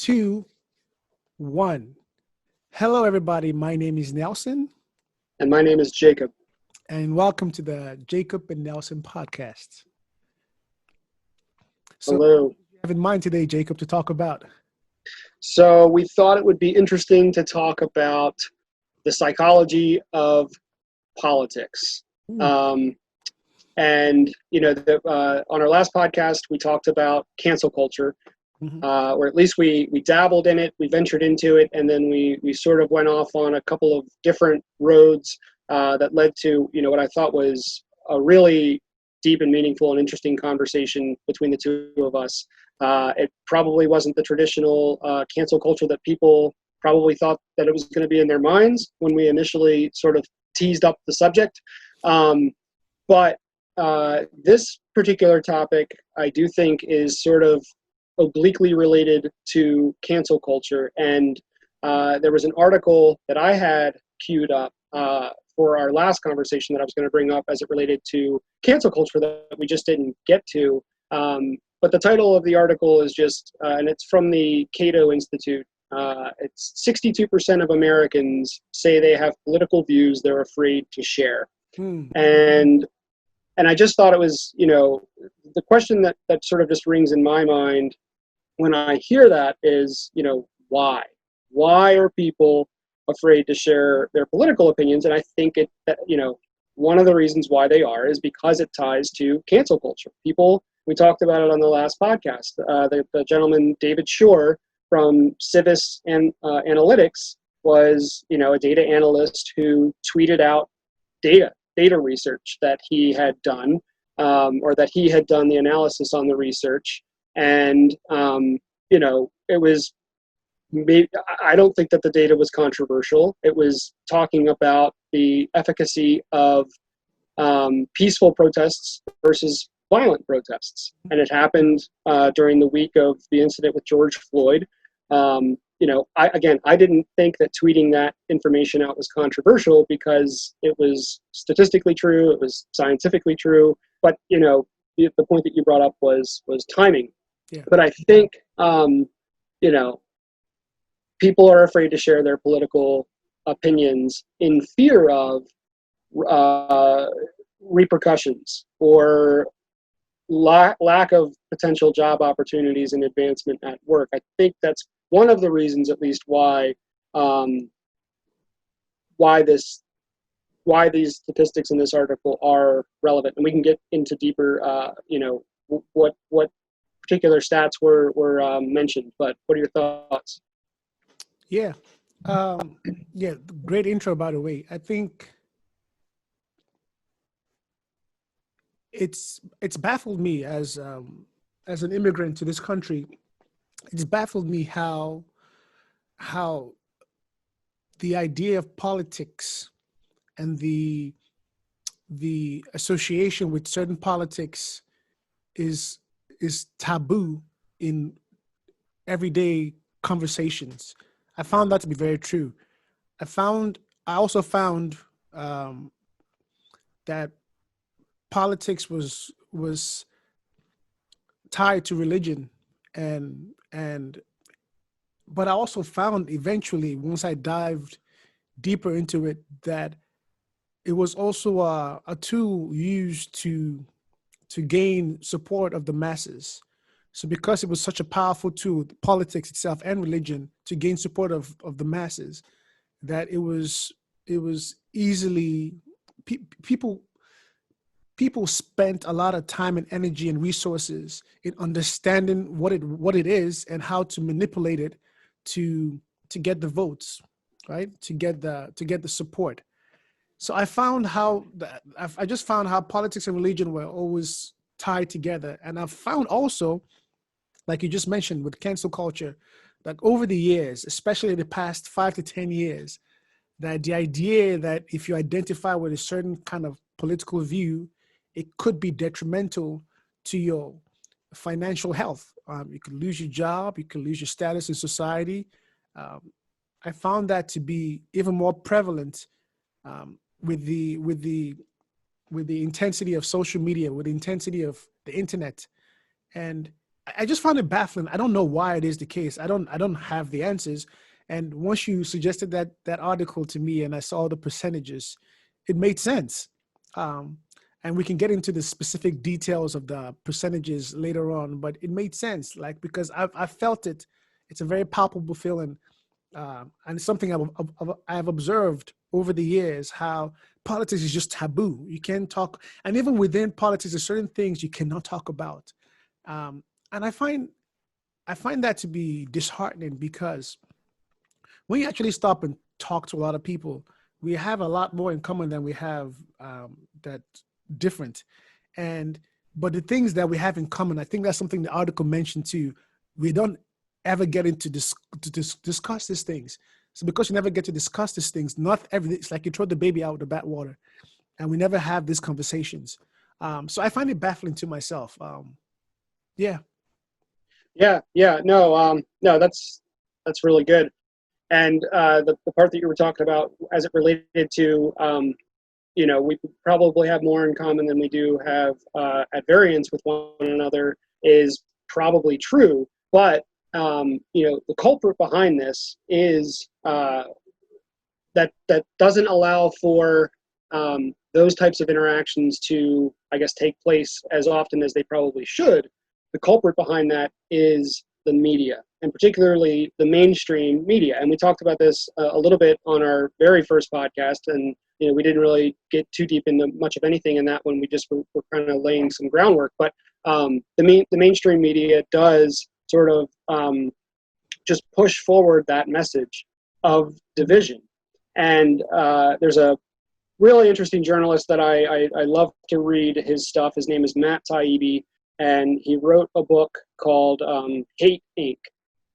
two, one. Hello, everybody. My name is Nelson, And my name is Jacob. and welcome to the Jacob and Nelson podcast. So, what Hello. do you have in mind today, Jacob, to talk about? So we thought it would be interesting to talk about the psychology of politics. Ooh. Um, on our last podcast, we talked about cancel culture, Mhm. or at least we dabbled in it, we ventured into it, and then we sort of went off on a couple of different roads that led to what I thought was a really deep and meaningful and interesting conversation between the two of us. It probably wasn't the traditional cancel culture that people probably thought that it was going to be in their minds when we initially sort of teased up the subject. But this particular topic, I do think, is sort of obliquely related to cancel culture. And there was an article that I had queued up for our last conversation that I was going to bring up as it related to cancel culture that we just didn't get to. But the title of the article is and it's from the Cato Institute. It's 62% of Americans say they have political views they're afraid to share. Hmm. And I just thought it was, the question that sort of just rings in my mind when I hear that is, why? Why are people afraid to share their political opinions? And I think one of the reasons why they are is because it ties to cancel culture. We talked about it on the last podcast. The gentleman, David Shore from Civis Analytics, was, a data analyst who tweeted out data research that he had done, or that he had done the analysis on the research. And, it was maybe, I don't think that the data was controversial. It was talking about the efficacy of peaceful protests versus violent protests. And it happened during the week of the incident with George Floyd. I didn't think that tweeting that information out was controversial because it was statistically true, it was scientifically true, but the point that you brought up was timing. Yeah. But I think people are afraid to share their political opinions in fear of repercussions or lack of potential job opportunities and advancement at work. I think that's one of the reasons, at least, why these statistics in this article are relevant, and we can get into deeper, what particular stats were mentioned. But what are your thoughts? Yeah. Yeah. Great intro, by the way. I think it's baffled me as an immigrant to this country. It's baffled me how the idea of politics and the association with certain politics is taboo in everyday conversations. I found that to be very true. I also found that politics was tied to religion, and but I also found eventually, once I dived deeper into it, that it was also a tool used to gain support of the masses. So because it was such a powerful tool, politics itself and religion, to gain support of the masses, that it was easily people spent a lot of time and energy and resources in understanding what it is and how to manipulate it to get the votes, right? To get the support. So I just found how politics and religion were always tied together. And I've found also, like you just mentioned with cancel culture, like over the years, especially the past 5 to 10 years, that the idea that if you identify with a certain kind of political view, it could be detrimental to your financial health. You could lose your job, you could lose your status in society. Um, I found that to be even more prevalent with the intensity of social media, with the intensity of the internet, and I just found it baffling. I don't know why it is the case. I don't have the answers. And once you suggested that article to me and I saw the percentages, it made sense. Um, and we can get into the specific details of the percentages later on, but it made sense. Like, because I felt it. It's a very palpable feeling, and it's something I've observed over the years, how politics is just taboo. You can't talk, and even within politics, there's certain things you cannot talk about. Um, and I find that to be disheartening, because when you actually stop and talk to a lot of people, we have a lot more in common than we have that different. And but the things that we have in common, I think that's something the article mentioned too. We don't ever get into discuss these things. So because you never get to discuss these things, not everything. It's like you throw the baby out with the bathwater, and we never have these conversations. So I find it baffling to myself. Yeah. Yeah. No, that's really good. And the part that you were talking about as it related to, we probably have more in common than we do have at variance with one another is probably true. But, the culprit behind this is that doesn't allow for those types of interactions to, I guess, take place as often as they probably should. The culprit behind that is the media, and particularly the mainstream media. And we talked about this a little bit on our very first podcast, and we didn't really get too deep into much of anything in that one. We just were kind of laying some groundwork. But the mainstream media does sort of just push forward that message of division. And there's a really interesting journalist that I love to read his stuff. His name is Matt Taibbi, and he wrote a book called Hate Inc.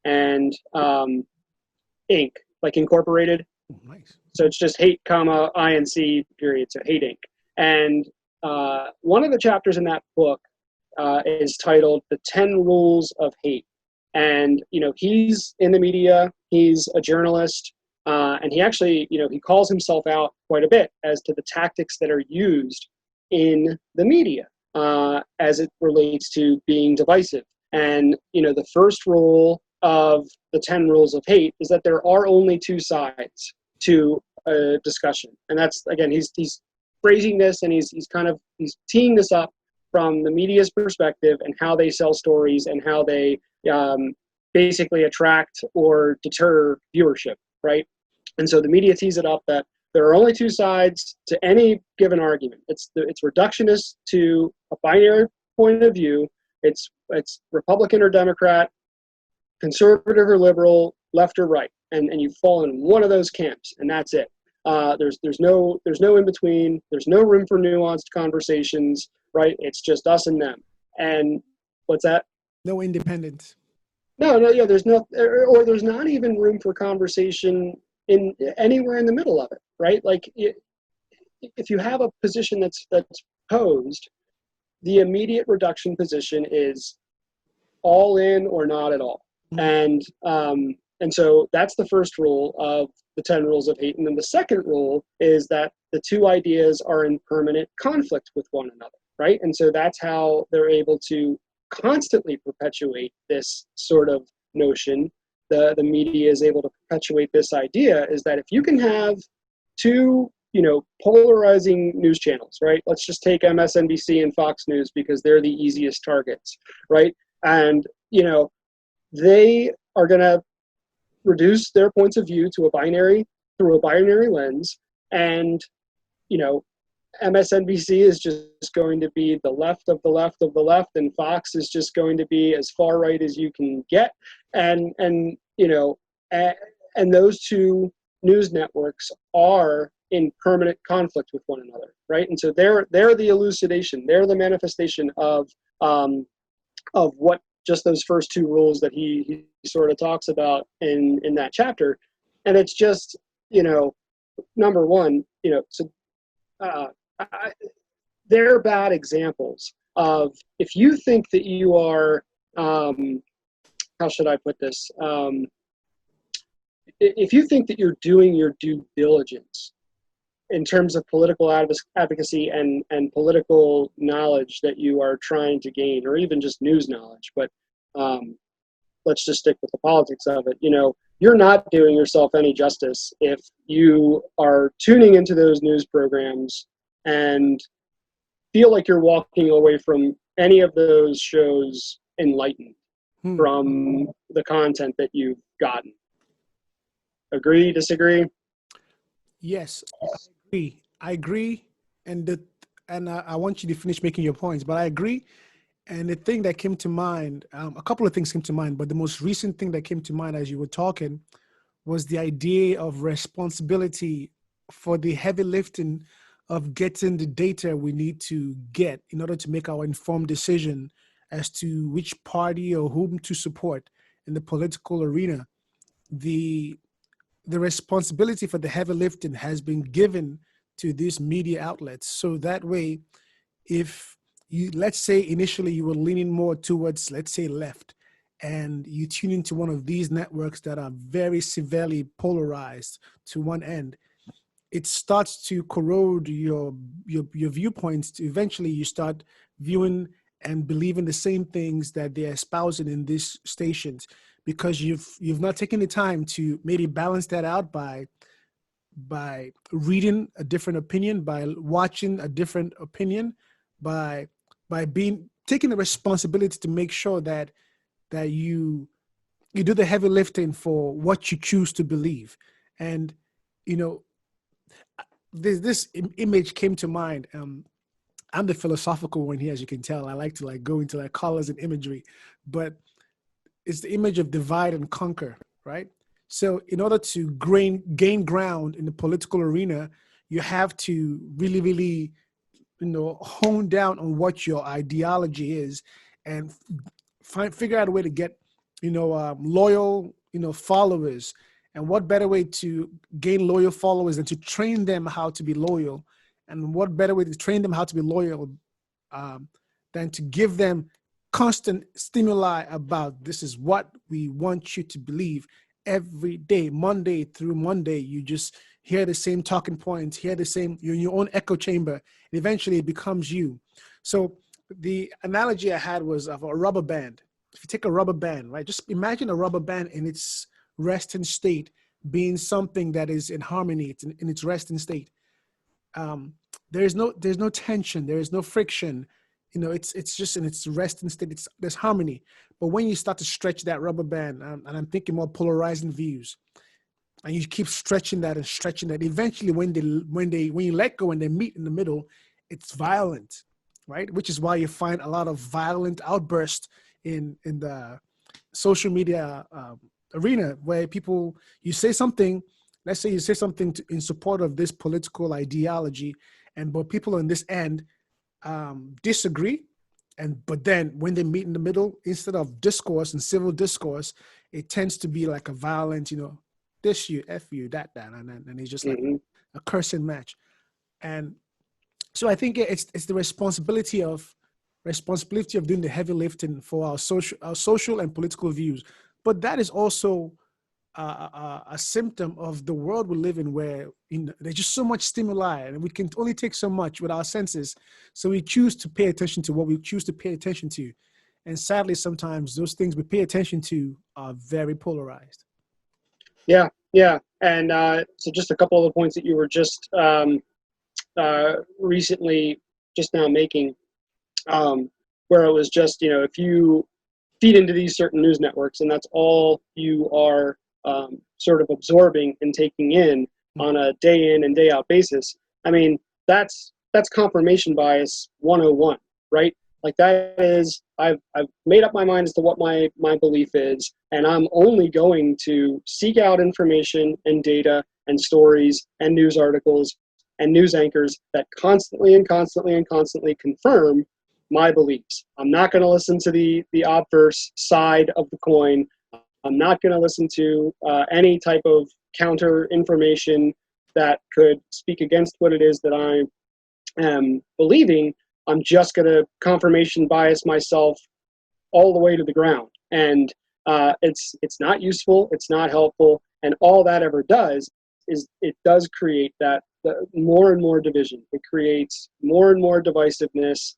And Inc. like incorporated. Nice. So it's just hate, comma, INC, period. So Hate Inc. And one of the chapters in that book is titled The 10 Rules of Hate. And, he's in the media, he's a journalist, and he actually, he calls himself out quite a bit as to the tactics that are used in the media as it relates to being divisive. And, the first rule of the 10 rules of hate is that there are only two sides to a discussion. And that's, again, he's phrasing this, and he's teeing this up from the media's perspective and how they sell stories and how they basically attract or deter viewership, right? And so the media tees it up that there are only two sides to any given argument. It's reductionist to a binary point of view. It's Republican or Democrat, conservative or liberal, left or right, and you fall in one of those camps, and that's it. There's no in between. There's no room for nuanced conversations, right? It's just us and them. And what's that? No independence. No, yeah. There's not even room for conversation in anywhere in the middle of it, right? Like if you have a position that's posed, the immediate reduction position is all in or not at all. Mm-hmm. And so that's the first rule of the 10 rules of hate. And then the second rule is that the two ideas are in permanent conflict with one another, right? And so that's how they're able to constantly perpetuate this sort of notion. The media is able to perpetuate this idea is that if you can have two, polarizing news channels, right? Let's just take MSNBC and Fox News because they're the easiest targets, right? And, they are going to reduce their points of view to through a binary lens. And, MSNBC is just going to be the left of the left of the left, and Fox is just going to be as far right as you can get. And those two news networks are in permanent conflict with one another, right? And so they're the elucidation, they're the manifestation of what just those first two rules that he sort of talks about in that chapter. And it's just, number one, they're bad examples of, if you think that you are, how should I put this? If you think that you're doing your due diligence in terms of political advocacy and political knowledge that you are trying to gain, or even just news knowledge, but let's just stick with the politics of it. You're not doing yourself any justice if you are tuning into those news programs and feel like you're walking away from any of those shows enlightened from the content that you've gotten. Agree, disagree? Yes, I agree, and I want you to finish making your points, but I agree. And the thing that came to mind, a couple of things came to mind, but the most recent thing that came to mind as you were talking was the idea of responsibility for the heavy lifting of getting the data we need to get in order to make our informed decision as to which party or whom to support in the political arena. The responsibility for the heavy lifting has been given to these media outlets. So that way, if you, let's say initially you were leaning more towards, let's say, left, and you tune into one of these networks that are very severely polarized to one end, it starts to corrode your viewpoints. Eventually you start viewing and believing the same things that they're espousing in these stations, because you've not taken the time to maybe balance that out by reading a different opinion, by watching a different opinion, by taking the responsibility to make sure that you do the heavy lifting for what you choose to believe. And this image came to mind. I'm the philosophical one here, as you can tell. I like to go into colors and imagery, but it's the image of divide and conquer, right? So in order to gain ground in the political arena, you have to really, really, hone down on what your ideology is, and figure out a way to get, loyal, followers. And what better way to gain loyal followers than to train them how to be loyal? And what better way to train them how to be loyal than to give them constant stimuli about, this is what we want you to believe every day, Monday through Monday. You just hear the same talking points, hear the same, you're in your own echo chamber, and eventually it becomes you. So the analogy I had was of a rubber band. If you take a rubber band, right, just imagine a rubber band in its resting state being something that is in harmony, it's in its resting state. There's no tension, there is no friction. It's just in its resting state. There's harmony. But when you start to stretch that rubber band, and I'm thinking more polarizing views, and you keep stretching that, eventually when you let go and they meet in the middle, it's violent, right? Which is why you find a lot of violent outbursts in the social media arena, where you say something, let's say you say something in support of this political ideology, but people on this end disagree, but then when they meet in the middle, instead of discourse and civil discourse, it tends to be like a violent, this you, F you, that, and it's just like a cursing match. And so I think it's the responsibility of doing the heavy lifting for our social and political views. But that is also a symptom of the world we live in, where there's just so much stimuli, and we can only take so much with our senses. So we choose to pay attention to what we choose to pay attention to. And sadly, sometimes those things we pay attention to are very polarized. Yeah. And so just a couple of the points that you were just recently just now making, where it was just, if you feed into these certain news networks and that's all you are sort of absorbing and taking in on a day in and day out basis, I mean, that's confirmation bias 101, right? Like that is, I've made up my mind as to what my belief is, and I'm only going to seek out information and data and stories and news articles and news anchors that constantly confirm my beliefs. I'm not going to listen to the obverse side of the coin. I'm not going to listen to any type of counter information that could speak against what it is that I am believing. I'm just going to confirmation bias myself all the way to the ground. And it's not useful. It's not helpful. And all that ever does is it does create that more and more division. It creates more and more divisiveness.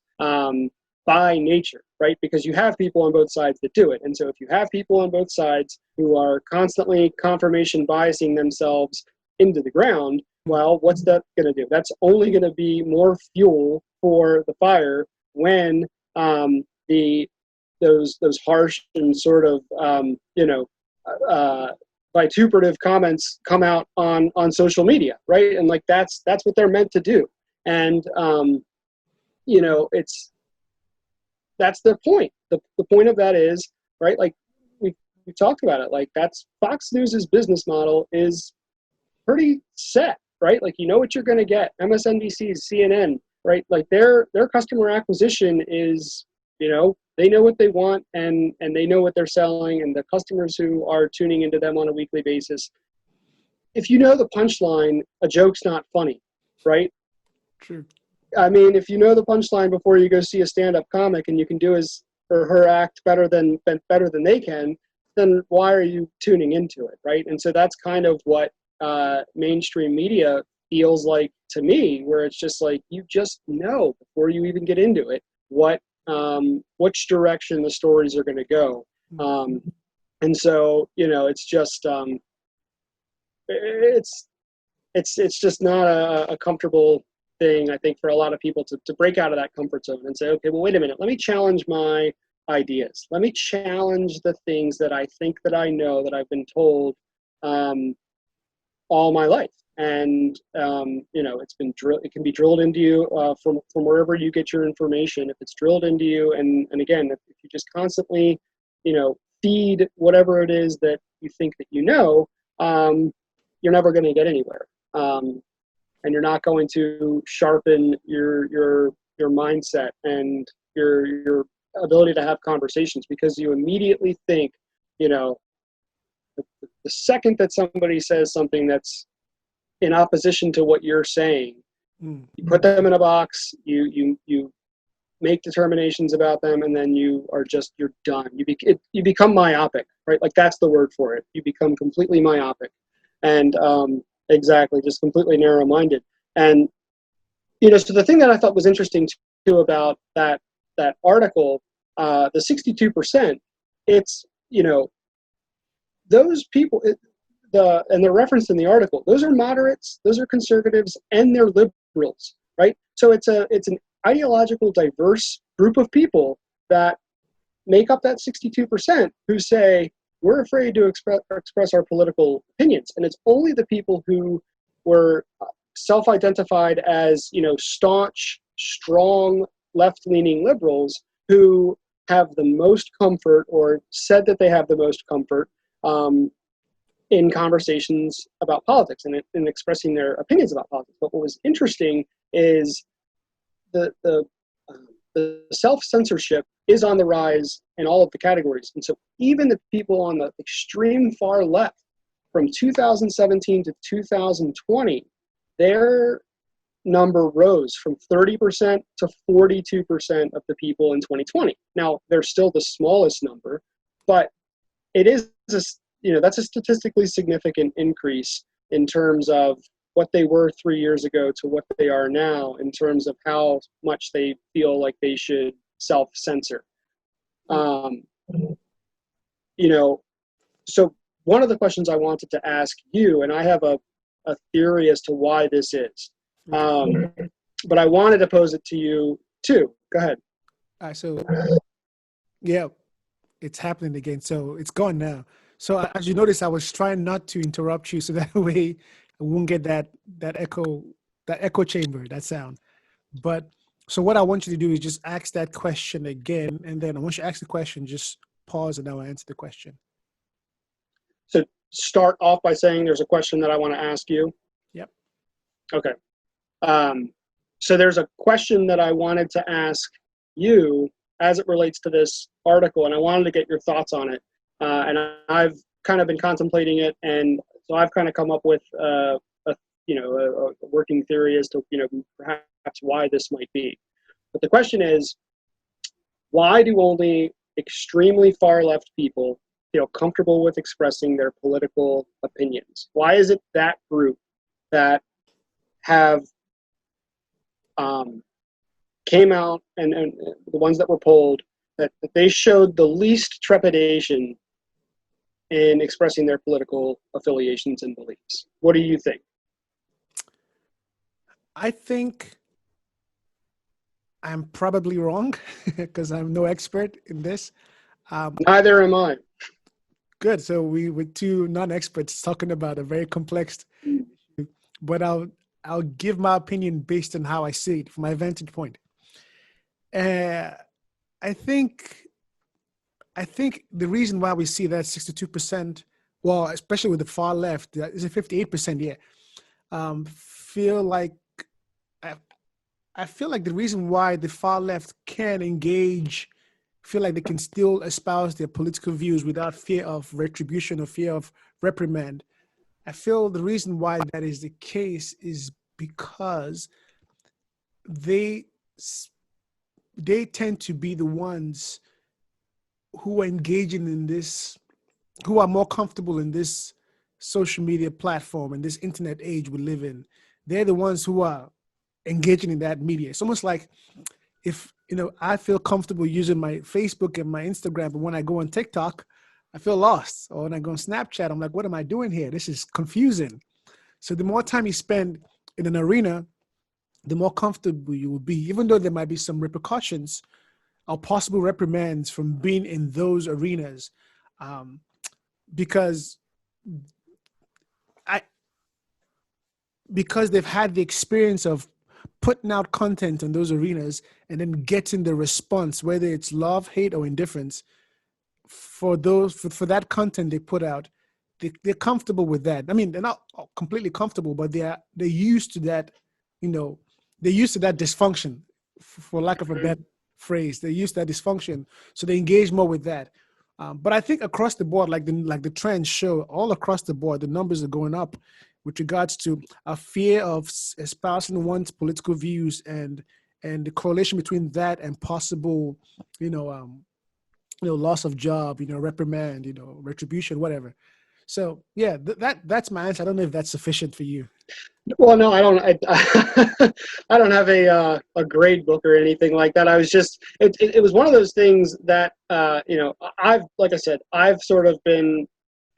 by nature, right? Because you have people on both sides that do it. And so if you have people on both sides who are constantly confirmation biasing themselves into the ground, well, what's that going to do? That's only going to be more fuel for the fire when those harsh and sort of vituperative comments come out on social media, right? And like that's what they're meant to do. And that's the point. The point of that is, right, like we talked about it, like that's Fox News's business model is pretty set, right? Like you know what you're going to get. MSNBC, CNN, right? Like their customer acquisition is, they know what they want and they know what they're selling, and the customers who are tuning into them on a weekly basis. If you know the punchline, a joke's not funny, right? True. I mean, if you know the punchline before you go see a stand-up comic and you can do his or her act better than they can, then why are you tuning into it, right? And so that's kind of what mainstream media feels like to me, where it's just like you just know before you even get into it which direction the stories are going to go, and so it's just it's just not a comfortable thing, I think, for a lot of people to break out of that comfort zone and say, okay, well, wait a minute, let me challenge my ideas. Let me challenge the things that I think that I know that I've been told all my life. And it's been it can be drilled into you from wherever you get your information. If it's drilled into you, and again, if you just constantly feed whatever it is that you think that you're never going to get anywhere, and you're not going to sharpen your mindset and your ability to have conversations, because you immediately think, the second that somebody says something that's in opposition to what you're saying, you put them in a box, you make determinations about them, and then you're done. You become myopic, right? Like that's the word for it. You become completely myopic, and exactly, just completely narrow-minded. And so the thing that I thought was interesting too about that article, the 62%, it's those people. And they're referenced in the article, those are moderates, those are conservatives, and they're liberals, right? So it's an ideological diverse group of people that make up that 62% who say we're afraid to express our political opinions. And it's only the people who were self-identified as staunch, strong, left-leaning liberals who have the most comfort, or said that they have the most comfort in conversations about politics and in expressing their opinions about politics. But what was interesting is the self-censorship is on the rise in all of the categories. And so even the people on the extreme far left, from 2017 to 2020, their number rose from 30% to 42% of the people in 2020. Now, they're still the smallest number, but it is that's a statistically significant increase in terms of what they were 3 years ago to what they are now, in terms of how much they feel like they should self-censor. So one of the questions I wanted to ask you, and I have a theory as to why this is, but I wanted to pose it to you too. Go ahead. All right, so yeah, it's happening again. So it's gone now. So as you notice, I was trying not to interrupt you, so that way I won't get that echo chamber, that sound. But so what I want you to do is just ask that question again, and then once you ask the question, just pause and I will answer the question. So start off by saying there's a question that I want to ask you. Yep. Okay. So there's a question that I wanted to ask you as it relates to this article, and I wanted to get your thoughts on it. And I've kind of been contemplating it, and so I've kind of come up with a working theory as to perhaps why this might be. But the question is, why do only extremely far left people feel comfortable with expressing their political opinions? Why is it that group that have came out, and the ones that were polled, that they showed the least trepidation in expressing their political affiliations and beliefs. What do you think? I think I'm probably wrong because I'm no expert in this. Neither am I. Good. So we were two non-experts talking about a very complex issue, but I'll give my opinion based on how I see it from my vantage point. Uh, I think I think the reason why we see that 62%, well, especially with the far left, is a 58%. Yeah, feel like I, I feel like the reason why the far left can engage, feel like they can still espouse their political views without fear of retribution or fear of reprimand. I feel the reason why that is the case is because they they tend to be the ones who are engaging in this, who are more comfortable in this social media platform and this internet age we live in. They're the ones who are engaging in that media. It's almost like if I feel comfortable using my Facebook and my Instagram, but when I go on TikTok, I feel lost. Or when I go on Snapchat, I'm like, what am I doing here? This is confusing. So the more time you spend in an arena, the more comfortable you will be, even though there might be some repercussions or possible reprimands from being in those arenas, um, because I because they've had the experience of putting out content in those arenas and then getting the response, whether it's love, hate, or indifference, for that content they put out. They're comfortable with that. I mean, they're not completely comfortable, but they're used to that. You know, they're used to that dysfunction, for lack of a better phrase. They're used to that dysfunction, so they engage more with that. But I think across the board, like the trends show, all across the board, the numbers are going up with regards to a fear of espousing one's political views and the correlation between that and possible, loss of job, reprimand, retribution, whatever. So yeah, that's my answer. I don't know if that's sufficient for you. Well, no, I don't. I don't have a grade book or anything like that. I was just it was one of those things that I've, like I said, I've sort of been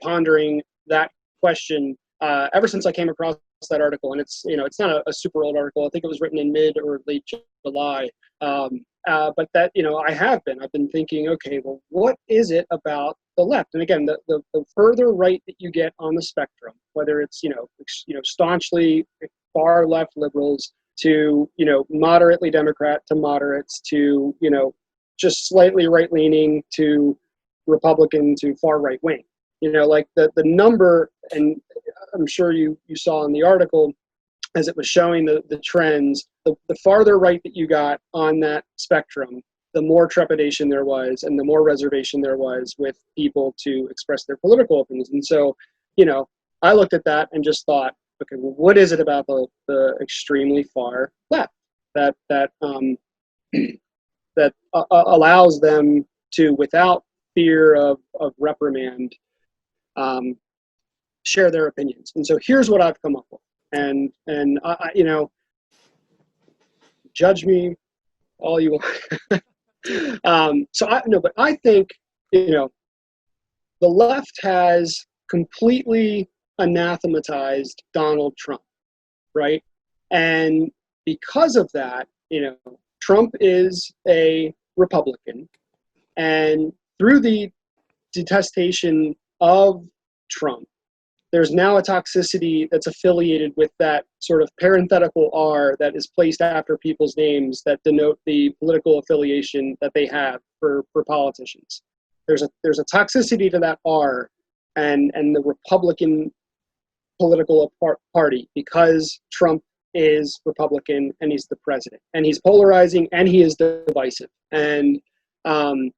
pondering that question ever since I came across that article, and it's not a super old article. I think it was written in mid or late July. But that I've been thinking, okay, well, what is it about the left? And again, the further right that you get on the spectrum, whether it's staunchly far left liberals to moderately Democrat to moderates to just slightly right leaning to Republican to far right wing. Like the number, and I'm sure you saw in the article as it was showing the trends, the farther right that you got on that spectrum, the more trepidation there was and the more reservation there was with people to express their political opinions. And so, I looked at that and just thought, okay, well, what is it about the extremely far left that allows them to, without fear of reprimand, share their opinions? And so here's what I've come up with. And I judge me all you want. But I think the left has completely anathematized Donald Trump, right? And because of that, Trump is a Republican, and through the detestation of Trump, there's now a toxicity that's affiliated with that sort of parenthetical R that is placed after people's names that denote the political affiliation that they have for politicians. There's a toxicity to that R and the Republican political party, because Trump is Republican and he's the president and he's polarizing and he is divisive. And I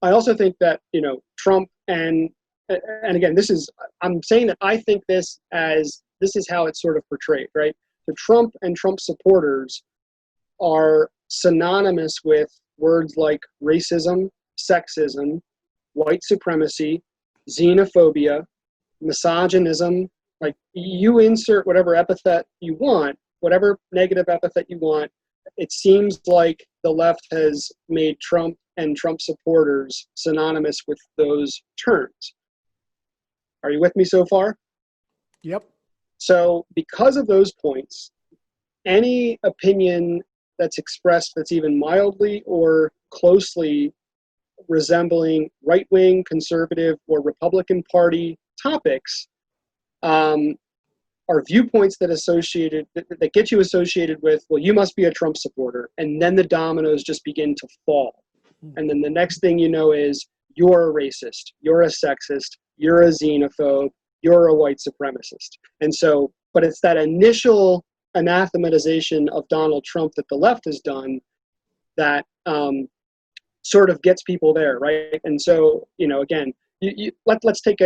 also think that Trump and again, I'm saying that I think this is how it's sort of portrayed, right? So Trump and Trump supporters are synonymous with words like racism, sexism, white supremacy, xenophobia, misogynism. Like, you insert whatever epithet you want, whatever negative epithet you want it seems like the left has made Trump and Trump supporters synonymous with those terms. Are you with me so far? Yep. So because of those points, any opinion that's expressed that's even mildly or closely resembling right-wing, conservative, or Republican Party topics are viewpoints that get you associated with, well, you must be a Trump supporter, and then the dominoes just begin to fall. And then the next thing you know is you're a racist, you're a sexist, you're a xenophobe, you're a white supremacist. And so, but it's that initial anathematization of Donald Trump that the left has done that sort of gets people there, right? And so, again, let's take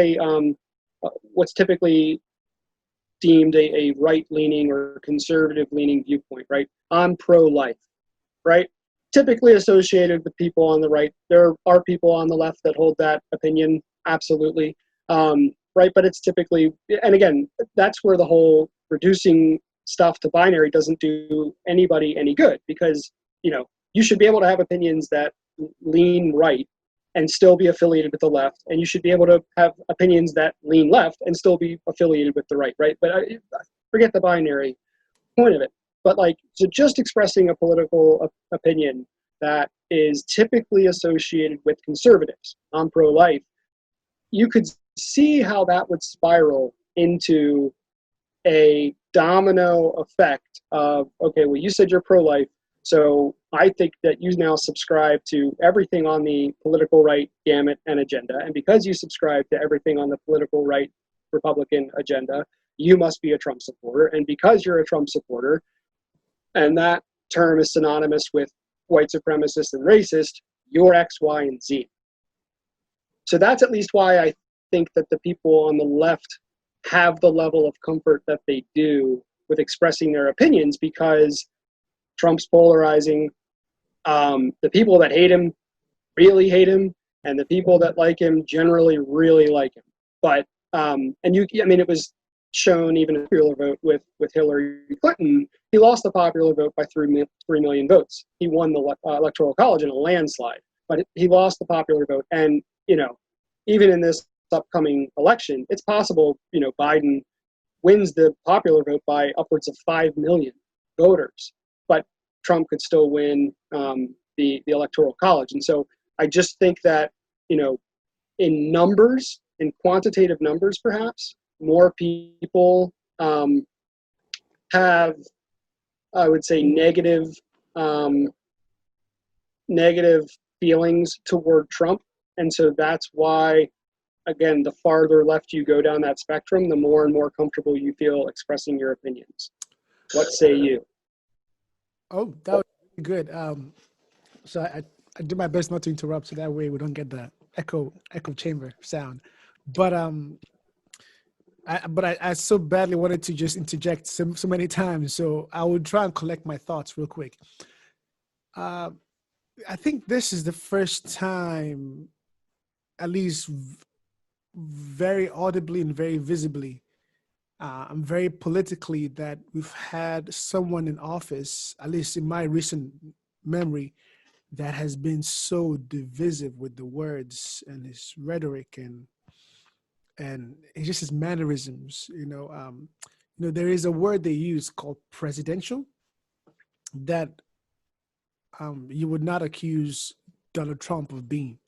what's typically deemed a right-leaning or conservative-leaning viewpoint, right? I'm pro-life, right? Typically associated with people on the right. There are people on the left that hold that opinion, absolutely, right? But it's typically, and again, that's where the whole reducing stuff to binary doesn't do anybody any good, because, you should be able to have opinions that lean right and still be affiliated with the left, and you should be able to have opinions that lean left and still be affiliated with the right, right? But I forget the binary point of it. But so just expressing a political opinion that is typically associated with conservatives, I'm pro-life, you could see how that would spiral into a domino effect of, okay, well, you said you're pro-life, so I think that you now subscribe to everything on the political right gamut and agenda. And because you subscribe to everything on the political right Republican agenda, you must be a Trump supporter. And because you're a Trump supporter, and that term is synonymous with white supremacist and racist, you're X, Y, and Z. So that's at least why I think that the people on the left have the level of comfort that they do with expressing their opinions, because Trump's polarizing. The people that hate him really hate him, and the people that like him generally really like him. But it was shown even a popular vote with Hillary Clinton. He lost the popular vote by 3 million votes. He won the Electoral College in a landslide, but he lost the popular vote. And even in this upcoming election, it's possible Biden wins the popular vote by upwards of 5 million voters, but Trump could still win the Electoral College. And so I just think that, in numbers, in quantitative numbers perhaps, more people have, I would say, negative feelings toward Trump. And so that's why, again, the farther left you go down that spectrum, the more and more comfortable you feel expressing your opinions. What say you? Oh, that was really good. So I do my best not to interrupt, so that way we don't get the echo chamber sound. But I so badly wanted to just interject so many times, so I will try and collect my thoughts real quick. I think this is the first time, at least very audibly and very visibly, and very politically, that we've had someone in office, at least in my recent memory, that has been so divisive with the words and his rhetoric and it's just his mannerisms. There is a word they use called presidential that you would not accuse Donald Trump of being,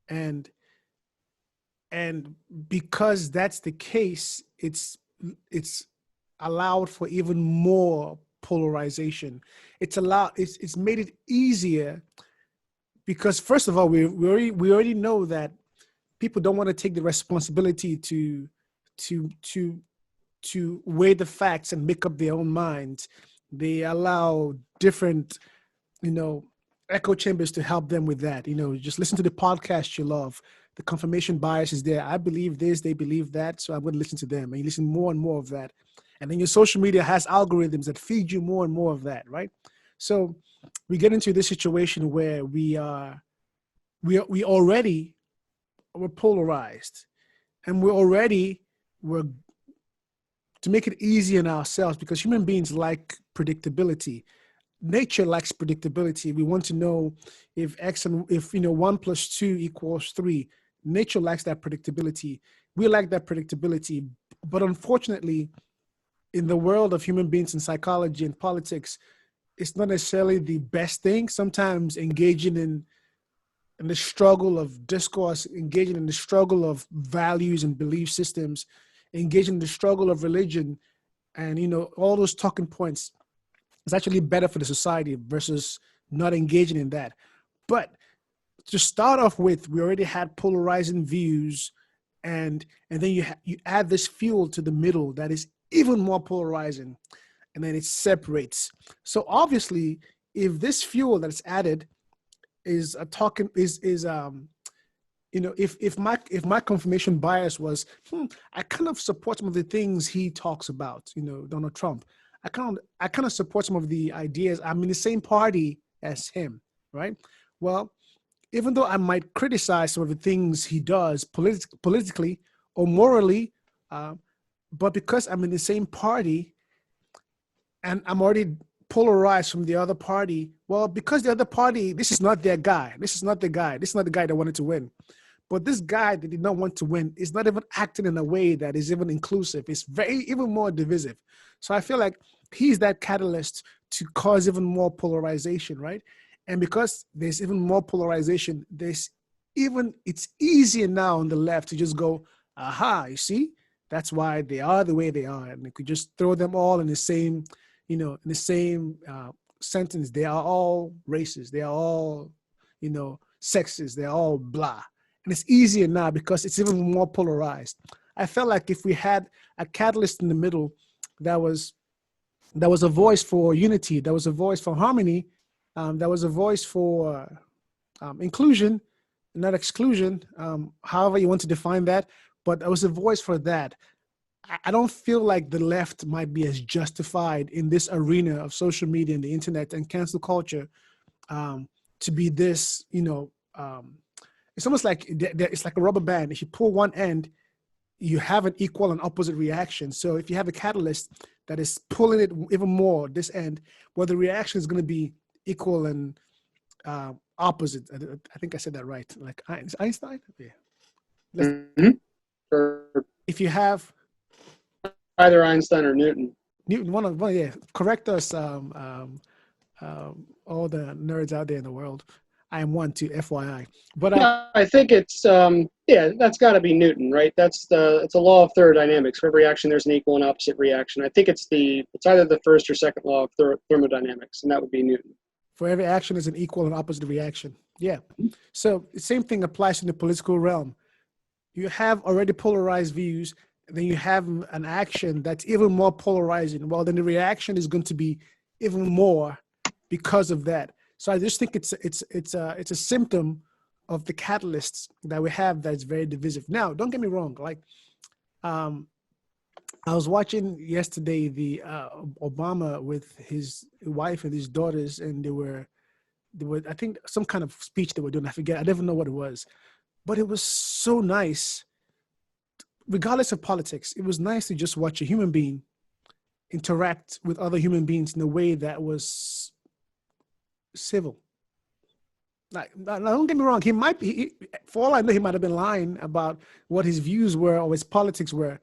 and because that's the case, it's allowed for even more polarization. It's made it easier because, first of all, we already know that people don't want to take the responsibility to weigh the facts and make up their own minds. They allow different, echo chambers to help them with that. Just listen to the podcast you love. The confirmation bias is there. I believe this, they believe that, so I'm going to listen to them. And you listen more and more of that. And then your social media has algorithms that feed you more and more of that, right? So we get into this situation where we're polarized, and we're to make it easy on ourselves, because human beings like predictability. nature lacks predictability. We want to know if X and if 1 + 2 = 3. Nature lacks that predictability. We lack that predictability. But unfortunately, in the world of human beings and psychology and politics, it's not necessarily the best thing. Sometimes engaging in the struggle of discourse, engaging in the struggle of values and belief systems, engaging in the struggle of religion, and all those talking points is actually better for the society versus not engaging in that. But to start off with, we already had polarizing views, and then you add this fuel to the middle that is even more polarizing, and then it separates. So obviously, if this fuel that's added is a talking is if my confirmation bias was I kind of support some of the things he talks about, Donald Trump. I kind of support some of the ideas. I'm in the same party as him, right? Well, even though I might criticize some of the things he does politically or morally, but because I'm in the same party and I'm already polarized from the other party, well, because the other party, this is not their guy. This is not the guy. This is not the guy that wanted to win. But this guy that did not want to win is not even acting in a way that is even inclusive. It's even more divisive. So I feel like he's that catalyst to cause even more polarization, right? And because there's even more polarization, it's easier now on the left to just go, aha, you see, that's why they are the way they are. And they could just throw them all in the same, sentence. They are all racist. They are all, sexist. They're all blah. And it's easier now because it's even more polarized. I felt like if we had a catalyst in the middle that was a voice for unity, that was a voice for harmony, that was a voice for inclusion, not exclusion, however you want to define that, but there was a voice for that. I don't feel like the left might be as justified in this arena of social media and the internet and cancel culture to be this, it's almost like it's like a rubber band. If you pull one end, you have an equal and opposite reaction. So if you have a catalyst that is pulling it even more, this end, well, the reaction is going to be equal and opposite. I think I said that right. Like Einstein? Yeah. Mm-hmm. If you have either Einstein or Newton. Newton, yeah. Correct us, all the nerds out there in the world. I am one too, FYI. But I think it's that's got to be Newton, right? It's a law of thermodynamics. For every action, there's an equal and opposite reaction. I think it's either the first or second law of thermodynamics, and that would be Newton. For every action, there's an equal and opposite reaction. Yeah. So the same thing applies in the political realm. You have already polarized views, then you have an action that's even more polarizing. Well, then the reaction is going to be even more because of that. So I just think it's a symptom of the catalysts that we have that's very divisive. Now, don't get me wrong. Like, I was watching yesterday the Obama with his wife and his daughters, and they were I think some kind of speech they were doing. I forget. I never know what it was, but it was so nice. Regardless of politics, it was nice to just watch a human being interact with other human beings in a way that was civil. Like, don't get me wrong. He might be, for all I know, he might have been lying about what his views were or his politics were.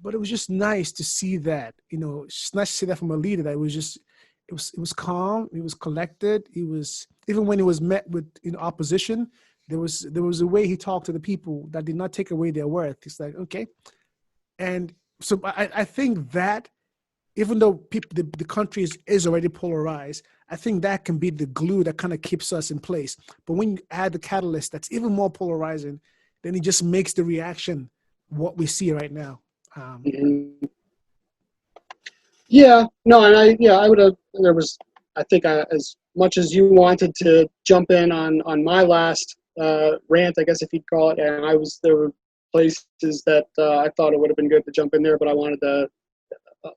But it was just nice to see that. It's just nice to see that from a leader. That it was calm. He was collected. He was, even when he was met with opposition, there was a way he talked to the people that did not take away their worth. It's like, okay, and so I think that, even though the country is already polarized, I think that can be the glue that kind of keeps us in place. But when you add the catalyst that's even more polarizing, then it just makes the reaction what we see right now. Yeah, no, and I would have. I think as much as you wanted to jump in on my last rant, I guess if you'd call it, and there were places that I thought it would have been good to jump in there, but I wanted to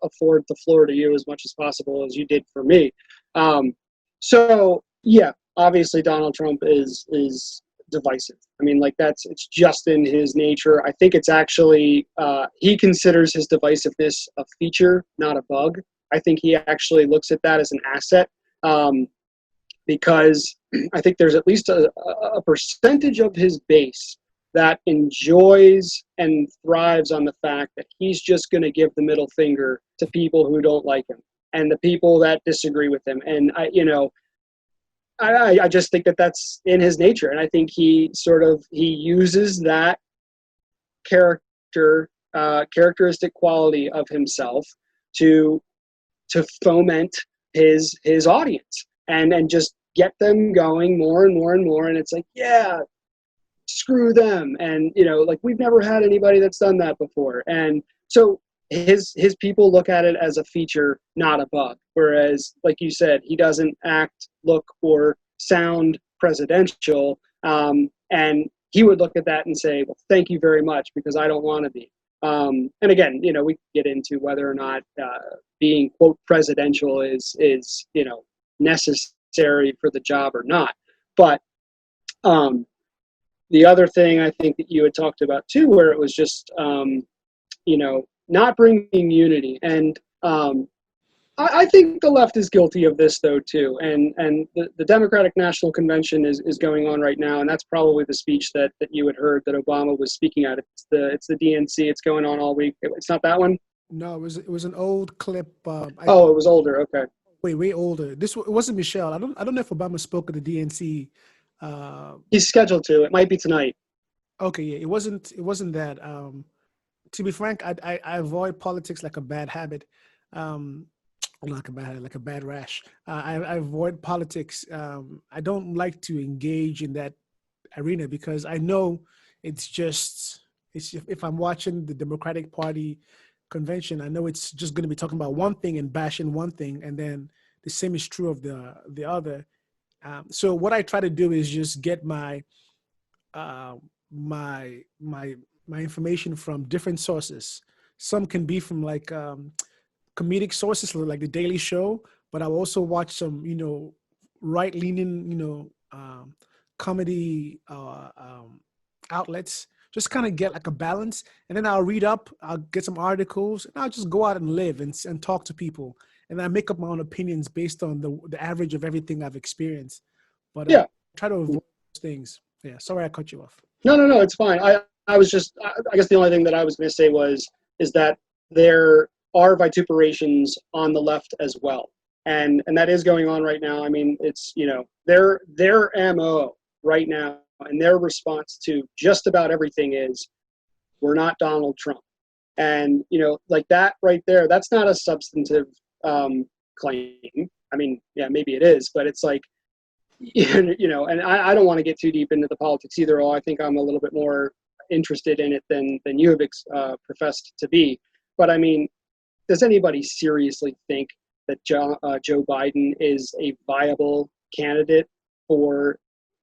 afford the floor to you as much as possible as you did for me. So yeah, obviously Donald Trump is divisive. I mean, like it's just in his nature. I think it's actually he considers his divisiveness a feature, not a bug. I think he actually looks at that as an asset. because I think there's at least a percentage of his base that enjoys and thrives on the fact that he's just going to give the middle finger to people who don't like him and the people that disagree with him. And I just think that that's in his nature. And I think he uses that characteristic quality of himself to foment his audience and just get them going more and more and more. And it's like, yeah, screw them. And, like, we've never had anybody that's done that before. And so his people look at it as a feature, not a bug. Whereas, like you said, he doesn't act, look, or sound presidential. And he would look at that and say, well, thank you very much, because I don't want to be. And again, we get into whether or not being, quote, presidential is necessary for the job or not. But the other thing I think that you had talked about too, where it was just, not bringing unity. And I think the left is guilty of this though too. And the Democratic National Convention is going on right now, and that's probably the speech that you had heard that Obama was speaking at. It's the DNC. It's going on all week. It's not that one. No, it was an old clip. It was older. Okay. Way older. It wasn't Michelle. I don't know if Obama spoke at the DNC. He's scheduled to. It might be tonight. Okay, yeah. It wasn't that. To be frank, I avoid politics like a bad habit. Like a bad habit, like a bad rash. I avoid politics. I don't like to engage in that arena because I know it's if I'm watching the Democratic Party convention, I know it's just going to be talking about one thing and bashing one thing, and then the same is true of the other. So what I try to do is just get my information from different sources. Some can be from like comedic sources like the Daily Show, but I'll also watch some, right-leaning, comedy outlets. Just kind of get like a balance, and then I'll read up. I'll get some articles, and I'll just go out and live and talk to people, and I make up my own opinions based on the average of everything I've experienced. But yeah, I try to avoid those things. Yeah, sorry I cut you off. No, it's fine. I was just, I guess the only thing that I was going to say is that there are vituperations on the left as well. And that is going on right now. I mean, it's, their MO right now and their response to just about everything is, we're not Donald Trump. And, like that right there, that's not a substantive claim. I mean, yeah, maybe it is, but it's like, and I don't want to get too deep into the politics either, although I think I'm a little bit more interested in it than you have professed to be. But I mean, does anybody seriously think that Joe Biden is a viable candidate for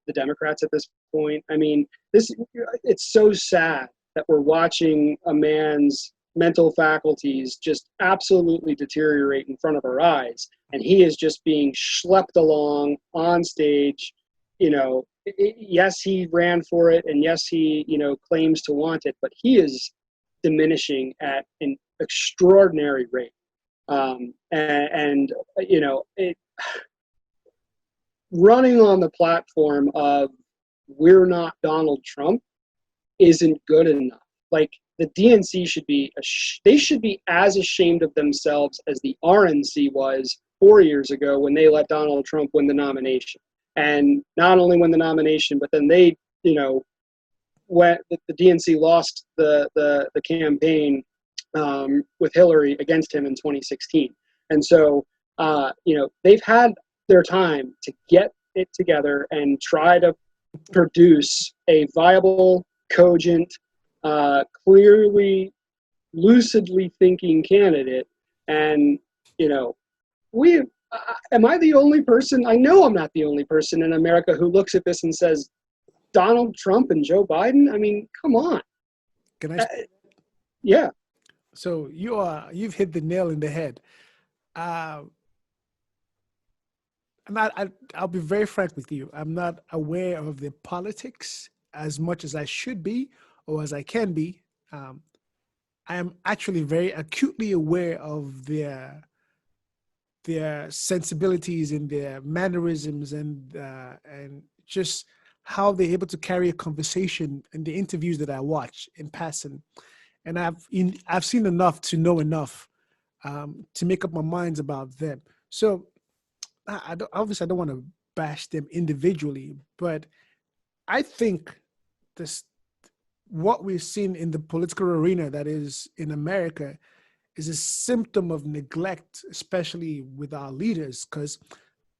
the Democrats at this point? I mean, it's so sad that we're watching a man's mental faculties just absolutely deteriorate in front of our eyes, and he is just being schlepped along on stage. Yes, he ran for it, and yes, he claims to want it, but he is diminishing at an extraordinary rate. Running on the platform of we're not Donald Trump isn't good enough. Like, the DNC should be as ashamed of themselves as the RNC was 4 years ago when they let Donald Trump win the nomination. And not only win the nomination, but then they, when the DNC lost the campaign with Hillary against him in 2016. And so, they've had their time to get it together and try to produce a viable, cogent, clearly, lucidly thinking candidate. And, am I the only person? I know I'm not the only person in America who looks at this and says, Donald Trump and Joe Biden? I mean, come on. Can I? Yeah. So you've hit the nail in the head. I'll be very frank with you. I'm not aware of the politics as much as I should be or as I can be. I am actually very acutely aware of the their sensibilities and their mannerisms and just how they're able to carry a conversation in the interviews that I watch in passing. And I've seen enough to know enough to make up my minds about them. So obviously I don't want to bash them individually, but I think this what we've seen in the political arena, that is in America, is a symptom of neglect, especially with our leaders, because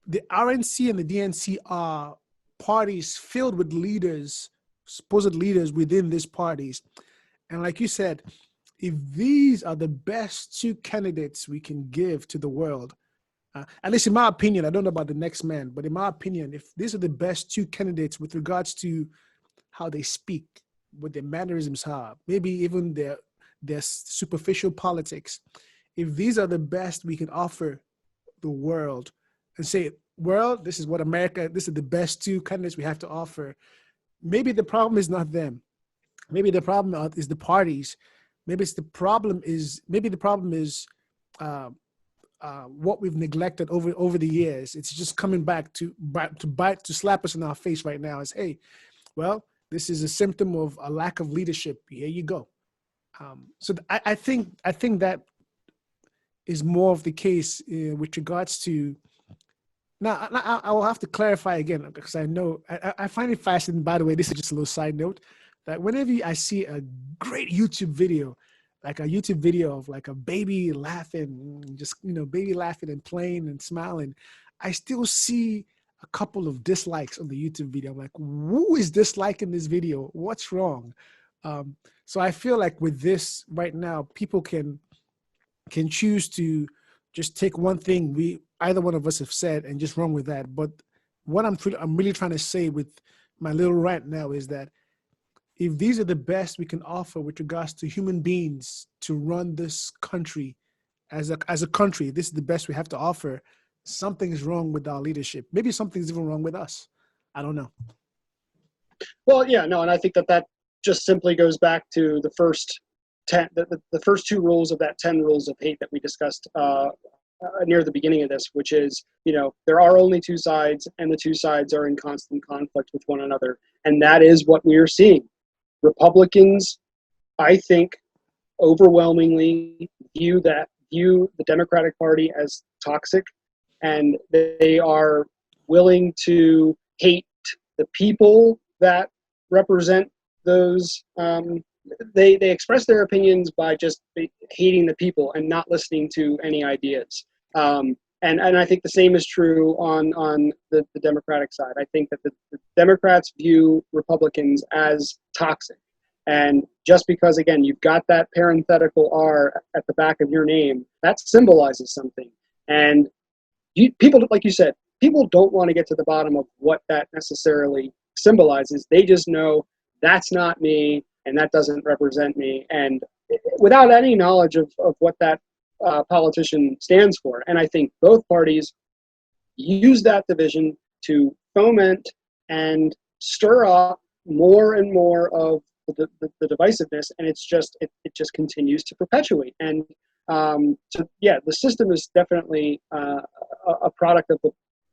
the RNC and the DNC are parties filled with leaders, supposed leaders within these parties. And like you said, if these are the best two candidates we can give to the world, at least in my opinion, I don't know about the next man, but in my opinion, if these are the best two candidates with regards to how they speak, what their mannerisms are, maybe even their superficial politics, if these are the best we can offer the world and say, world, this is what America, this is the best two candidates we have to offer, maybe the problem is not them. Maybe the problem is the parties. Maybe the problem is what we've neglected over the years. It's just coming back to slap us in our face right now. Is, hey, well, this is a symptom of a lack of leadership. Here you go. So I think that is more of the case with regards to. Now, I will have to clarify again, because I know I find it fascinating. By the way, this is just a little side note, that whenever I see a great YouTube video, like a YouTube video of like a baby laughing, just, baby laughing and playing and smiling, I still see a couple of dislikes on the YouTube video. I'm like, who is disliking this video? What's wrong? So I feel like with this right now, people can choose to just take one thing either one of us have said and just run with that. But what I'm really trying to say with my little rant now is that if these are the best we can offer with regards to human beings to run this country as a country, this is the best we have to offer, something is wrong with our leadership. Maybe something's even wrong with us. I don't know. Well, yeah, no, and I think that just simply goes back to the first 10, the first two rules of that 10 rules of hate that we discussed near the beginning of this, which is, there are only two sides, and the two sides are in constant conflict with one another. And that is what we are seeing. Republicans, I think, overwhelmingly view the Democratic Party as toxic, and they are willing to hate the people that represent those. They express their opinions by just hating the people and not listening to any ideas. And I think the same is true on the Democratic side. I think that the Democrats view Republicans as toxic. And just because, again, you've got that parenthetical R at the back of your name, that symbolizes something. And people, like you said, people don't want to get to the bottom of what that necessarily symbolizes. They just know that's not me and that doesn't represent me. And without any knowledge of what that politician stands for. And I think both parties use that division to foment and stir up more and more of the divisiveness, and it just continues to perpetuate. And so yeah, the system is definitely a product of the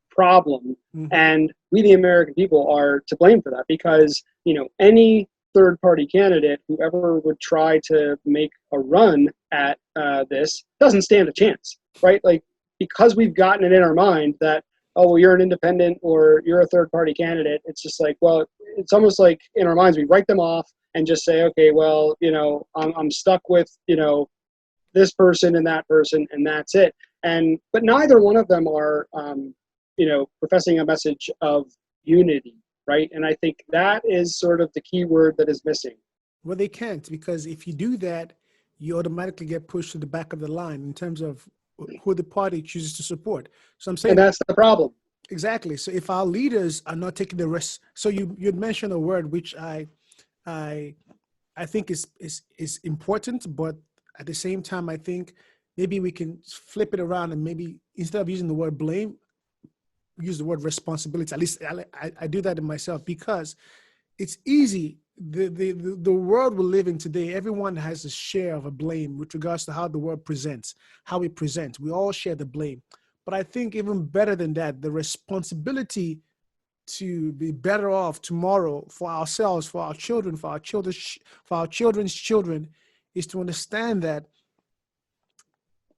problem, and we the American people are to blame for that, because any third party candidate, whoever would try to make a run at this, doesn't stand a chance, right? Like, because we've gotten it in our mind that, oh, well, you're an independent or you're a third party candidate, it's just like, well, it's almost like in our minds we write them off and just say, okay, well, I'm stuck with this person and that person, and that's it. But neither one of them are professing a message of unity, right? And I think that is sort of the key word that is missing. Well, they can't, because if you do that, you automatically get pushed to the back of the line in terms of who the party chooses to support. So I'm saying, and that's the problem. Exactly. So if our leaders are not taking the risk, so you'd mentioned a word which I think is important, but at the same time, I think maybe we can flip it around and maybe instead of using the word blame, use the word responsibility. At least I do that in myself, because it's easy. The world we live in today, everyone has a share of a blame with regards to how the world presents, how we present. We all share the blame. But I think even better than that, the responsibility to be better off tomorrow for ourselves, for our children, for our children's children, is to understand that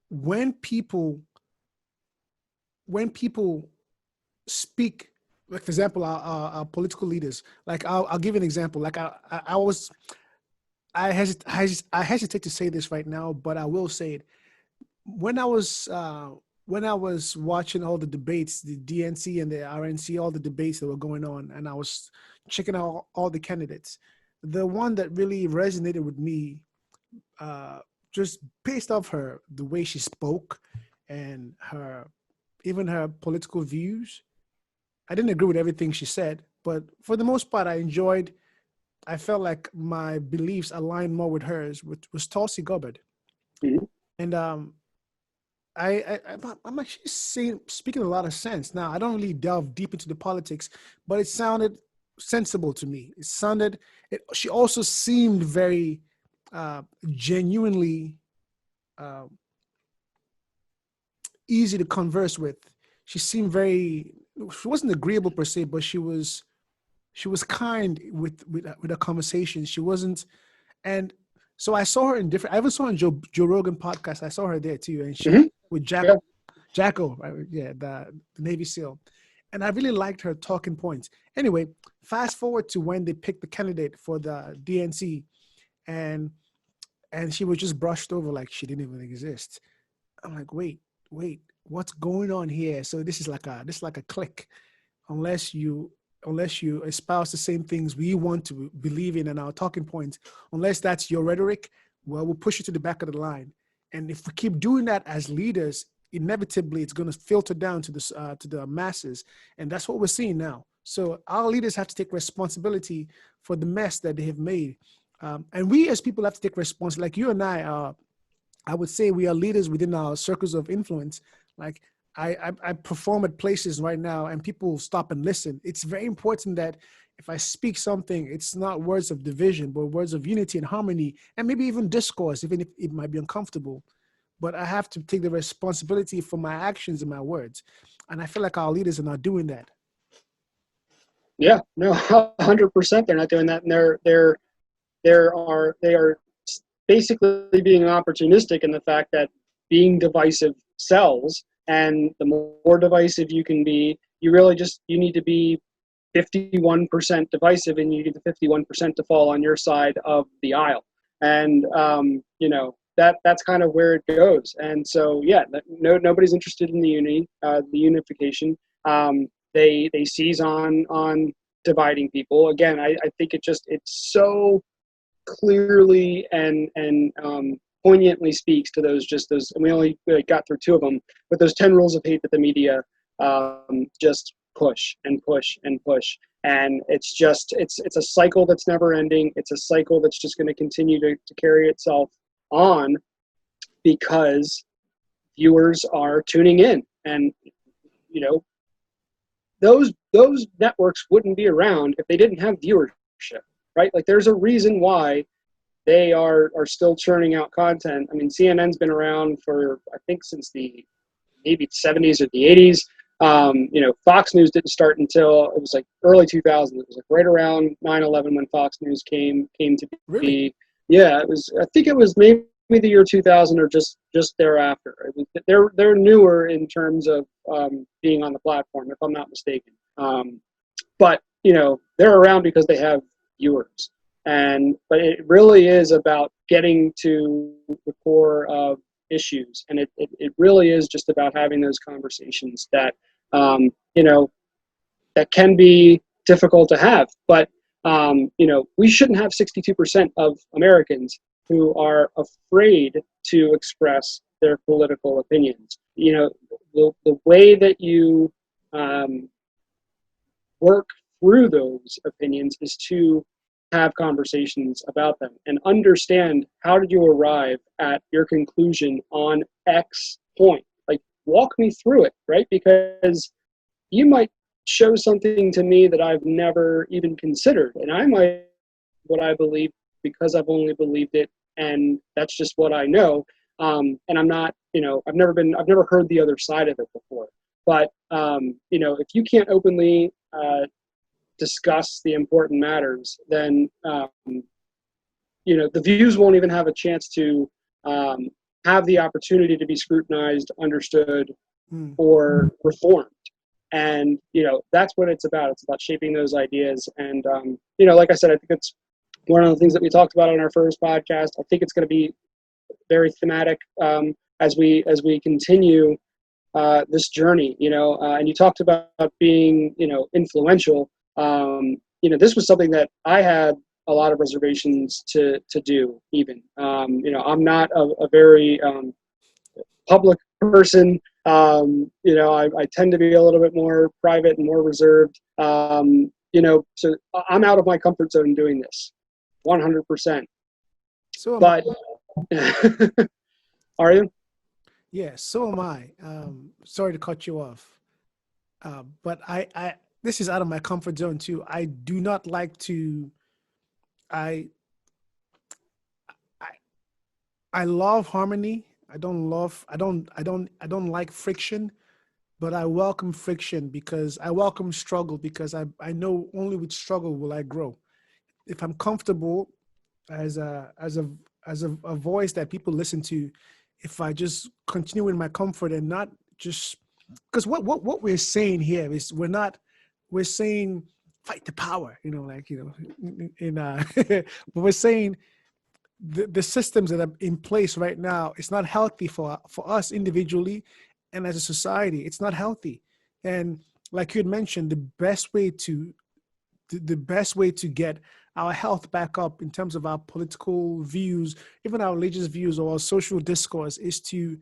when people when people speak, like for example, our political leaders, like I'll give you an example. Like I hesitate to say this right now, but I will say it. When I was when I was watching all the debates, the DNC and the RNC, all the debates that were going on, and I was checking out all the candidates, the one that really resonated with me, uh, just based off the way she spoke and even her political views. I didn't agree with everything she said, but for the most part, I felt like my beliefs aligned more with hers, which was Tulsi Gabbard. Mhm. And I'm actually speaking a lot of sense. Now, I don't really delve deep into the politics, but it sounded sensible to me. She also seemed very genuinely uh, easy to converse with. She wasn't agreeable per se, but she was kind with a conversation. She wasn't, and so I saw her in different. I even saw her in Joe Rogan podcast. I saw her there too, and she Mhm. with Yeah. Jacko, right? Yeah, the Navy SEAL, and I really liked her talking points. Anyway, fast forward to when they picked the candidate for the DNC, and she was just brushed over like she didn't even exist. I'm like, wait, what's going on here? So this is like a click, unless you espouse the same things we want to believe in and our talking points, unless that's your rhetoric, well, we'll push you to the back of the line. And if we keep doing that as leaders, inevitably it's going to filter down to the masses, and that's what we're seeing now. So our leaders have to take responsibility for the mess that they have made, and we as people have to take responsibility. Like you and I would say we are leaders within our circles of influence. Like I perform at places right now and people stop and listen. It's very important that if I speak something, it's not words of division, but words of unity and harmony, and maybe even discourse, even if it might be uncomfortable. But I have to take the responsibility for my actions and my words. And I feel like our leaders are not doing that. Yeah. No, 100%. They're not doing that, and they are basically being opportunistic in the fact that being divisive sells, and the more divisive you can be, you need to be 51% divisive, and you need the 51% to fall on your side of the aisle. And that's kind of where it goes. And so yeah, nobody's interested in the the unification. They seize on dividing people. Again, I think it's so clearly and poignantly speaks to those, and we only got through two of them, but those 10 rules of hate that the media just push and push and push. And it's a cycle that's never ending. It's a cycle that's just going to continue to carry itself on, because viewers are tuning in. And you know those networks wouldn't be around if they didn't have viewership, right? Like, there's a reason why they are still churning out content. I mean, CNN's been around for, I think, since the maybe 70s or the 80s. Fox News didn't start until it was like early 2000s. It was like right around 9/11 when Fox News came to Really? be. Yeah, it was. I think it was maybe the year 2000 or just thereafter. They're newer in terms of being on the platform, if I'm not mistaken. But they're around because they have viewers. But it really is about getting to the core of issues, and it really is just about having those conversations that that can be difficult to have. But we shouldn't have 62% of Americans who are afraid to express their political opinions. The way that you work through those opinions is to have conversations about them and understand, how did you arrive at your conclusion on X point? Like, walk me through it, right? Because you might show something to me that I've never even considered, and I might what I believe because I've only believed it, and that's just what I know. And I'm not, I've never heard the other side of it before. But if you can't openly discuss the important matters, then the views won't even have a chance to have the opportunity to be scrutinized, understood, or reformed. And that's what it's about. It's about shaping those ideas. And like I said, I think it's one of the things that we talked about on our first podcast. I think it's going to be very thematic as we continue this journey. And you talked about being influential. This was something that I had a lot of reservations to do. Even I'm not a very public person. I tend to be a little bit more private and more reserved. So I'm out of my comfort zone doing this, 100%. So, but are you? Yeah, so am I. Sorry to cut you off, but I this is out of my comfort zone too. I do not like to. I I I love harmony. I don't like friction, but I welcome friction because I welcome struggle because I know only with struggle will I grow. If I'm comfortable as a voice that people listen to, if I just continue in my comfort and not just because what we're saying here is we're saying fight the power, but we're saying the systems that are in place right now, it's not healthy for us individually and as a society. It's not healthy. And like you had mentioned, the best way to get our health back up in terms of our political views, even our religious views or our social discourse, is to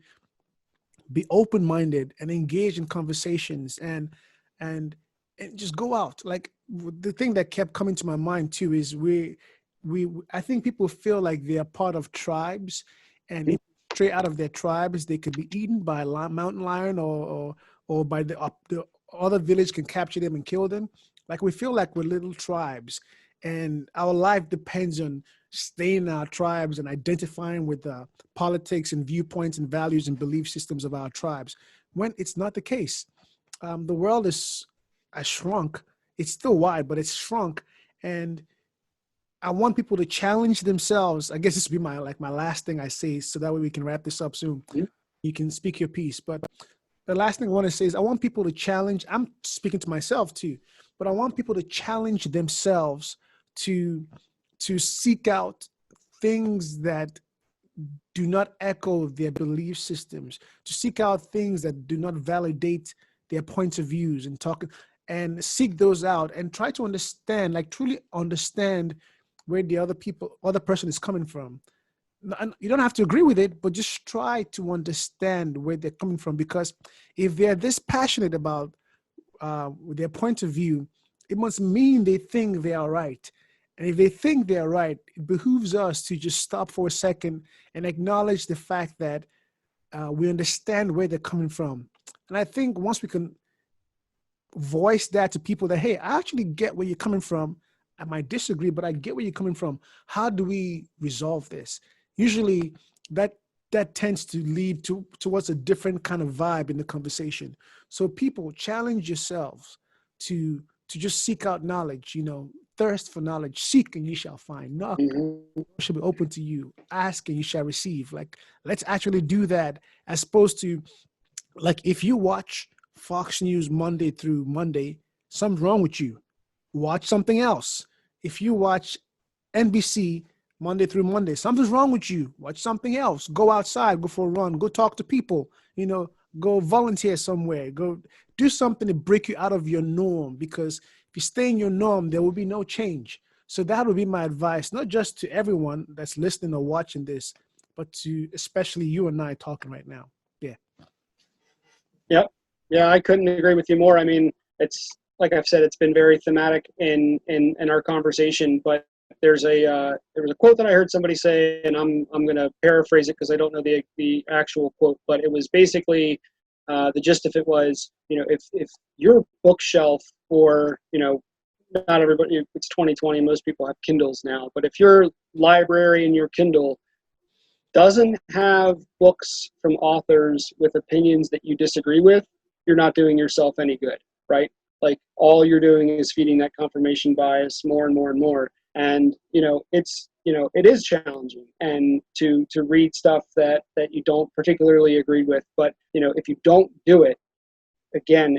be open-minded and engage in conversations and and just go out. Like the thing that kept coming to my mind too is I think people feel like they are part of tribes, and if stray out of their tribes, they could be eaten by a mountain lion or by the other village can capture them and kill them. Like we feel like we're little tribes, and our life depends on staying in our tribes and identifying with the politics and viewpoints and values and belief systems of our tribes. When it's not the case, the world has shrunk. It's still wide, but it's shrunk, and I want people to challenge themselves. I guess this would be my last thing I say, so that way we can wrap this up soon. You can speak your piece, but the last thing I want to say is I want people to challenge. I'm speaking to myself too, but I want people to challenge themselves to seek out things that do not echo their belief systems, to seek out things that do not validate their points of views and seek those out and try to understand, like truly understand where the other person is coming from. And you don't have to agree with it, but just try to understand where they're coming from. Because if they're this passionate about their point of view, it must mean they think they are right. And if they think they're right, it behooves us to just stop for a second and acknowledge the fact that we understand where they're coming from. And I think once we can voice that to people that, hey, I actually get where you're coming from. I might disagree, but I get where you're coming from. How do we resolve this? Usually that tends to lead towards a different kind of vibe in the conversation. So people, challenge yourselves to just seek out knowledge, thirst for knowledge, seek and you shall find, knock shall be open to you, ask and you shall receive. Like, let's actually do that, as opposed to, like, if you watch Fox News Monday through Monday, something's wrong with you. Watch something else. If you watch NBC Monday through Monday, something's wrong with you. Watch something else. Go outside, go for a run, go talk to people, go volunteer somewhere, go do something to break you out of your norm, because if you stay in your norm, there will be no change. So that would be my advice, not just to everyone that's listening or watching this, but to especially you and I talking right now. Yeah. Yep. Yeah, I couldn't agree with you more. I mean, it's like I've said, it's been very thematic in our conversation. But there was a quote that I heard somebody say, and I'm going to paraphrase it because I don't know the actual quote, but it was basically the gist of it was, if your bookshelf, or not everybody, it's 2020, most people have Kindles now, but if your library and your Kindle doesn't have books from authors with opinions that you disagree with, you're not doing yourself any good, right? Like all you're doing is feeding that confirmation bias more and more and more. And it is challenging and to read stuff that you don't particularly agree with. But if you don't do it, again,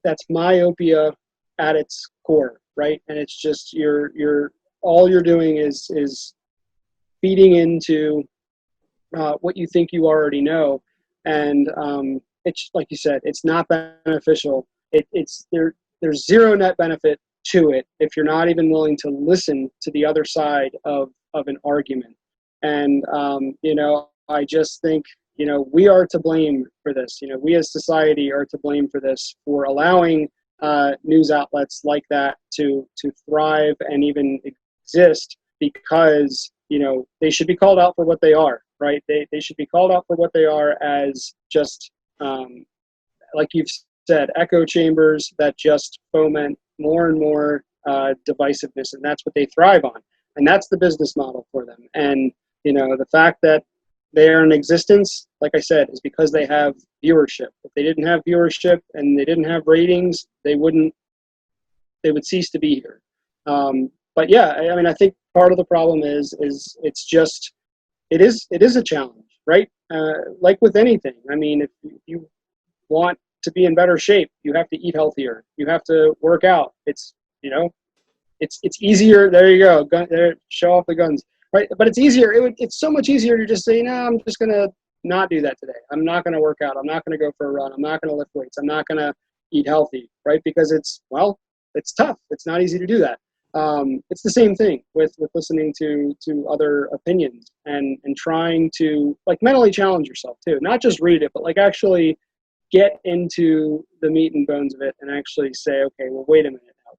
that's myopia at its core, right? And it's just you're all you're doing is feeding into what you think you already know, and it's like you said, it's not beneficial. There's zero net benefit to it if you're not even willing to listen to the other side of an argument. And I just think we are to blame for this. We as society are to blame for this, for allowing news outlets like that to thrive and even exist, because they should be called out for what they are, right? They should be called out for what they are, as just like you've said, echo chambers that just foment more and more divisiveness, and that's what they thrive on, and that's the business model for them. And the fact that they are in existence, like I said, is because they have viewership. If they didn't have viewership and they didn't have ratings, they would cease to be here. But yeah, I mean, I think part of the problem is it is a challenge, right? Like with anything. I mean, if you want to be in better shape, you have to eat healthier. You have to work out. It's easier. There you go. There, show off the guns, right? But it's easier. It's so much easier to just say, no, I'm just gonna not do that today. I'm not gonna work out. I'm not gonna go for a run. I'm not gonna lift weights. I'm not gonna eat healthy, right? Because it's tough. It's not easy to do that. It's the same thing with listening to other opinions and trying to like mentally challenge yourself too. Not just read it, but like actually get into the meat and bones of it and actually say, okay, well, wait a minute now.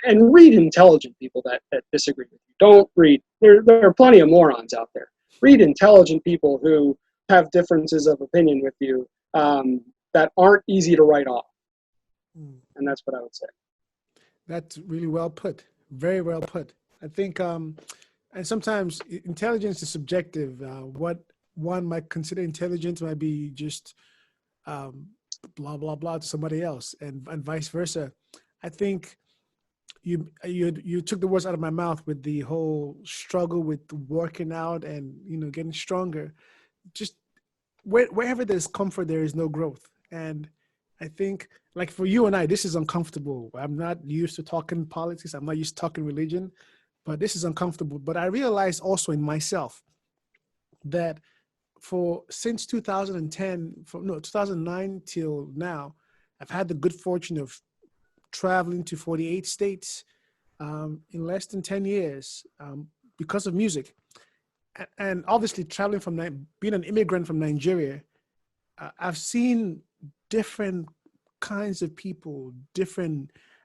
And read intelligent people that disagree with you. Don't read. There are plenty of morons out there. Read intelligent people who have differences of opinion with you that aren't easy to write off. And that's what I would say. That's really well put. Very well put. I think, and sometimes intelligence is subjective. What one might consider intelligence might be just blah blah blah to somebody else, and vice versa. I think you took the words out of my mouth with the whole struggle with working out and getting stronger. Just wherever there's comfort, there is no growth. And I think, like for you and I, this is uncomfortable. I'm not used to talking politics. I'm not used to talking religion, but this is uncomfortable. But I realized also in myself that since 2009 till now, I've had the good fortune of traveling to 48 states in less than 10 years because of music. And obviously traveling being an immigrant from Nigeria, I've seen different kinds of people,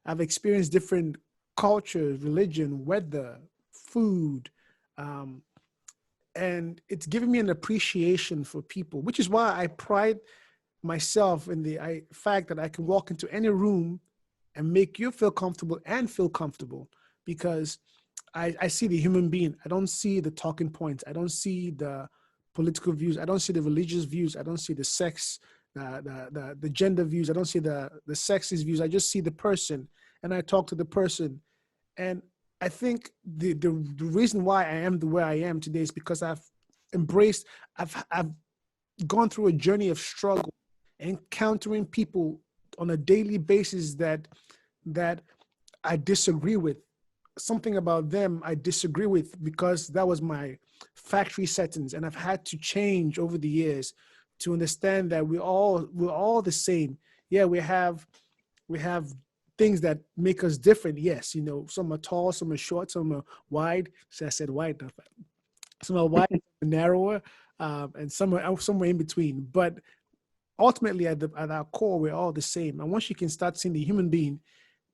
I've experienced different cultures, religion, weather, food, and it's given me an appreciation for people, which is why I pride myself in the fact that I can walk into any room and make you feel comfortable and feel comfortable, because I see the human being. I don't see the talking points. I don't see the political views. I don't see the religious views. I don't see the sex, the gender views. I don't see the sexist views. I just see the person, and I talk to the person. And I think the reason why I am the way I am today is because I've gone through a journey of struggle, encountering people on a daily basis that I disagree with. Something about them I disagree with because that was my factory settings, and I've had to change over the years to understand that we're all the same. Yeah, we have things that make us different. Yes, some are tall, some are short, some are wide. So I said wide, not fat. Some are wide, narrower, and some are somewhere in between. But ultimately, at our core, we're all the same. And once you can start seeing the human being,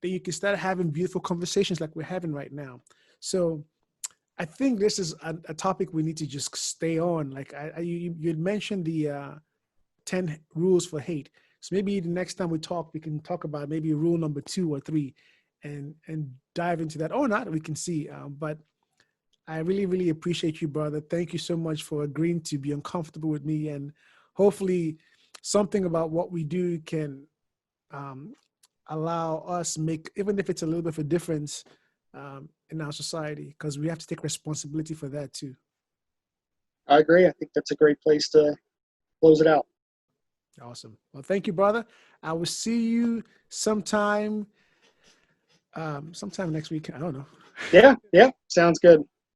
then you can start having beautiful conversations like we're having right now. So I think this is a topic we need to just stay on. Like you had mentioned the 10 rules for hate. So maybe the next time we talk, we can talk about maybe rule number 2 or 3 and dive into that or not, we can see. But I really, really appreciate you, brother. Thank you so much for agreeing to be uncomfortable with me, and hopefully something about what we do can um, allow us make, even if it's a little bit of a difference in our society, because we have to take responsibility for that too. I agree. I think that's a great place to close it out. Awesome. Well, thank you, brother. I will see you sometime next week. I don't know. Yeah, sounds good.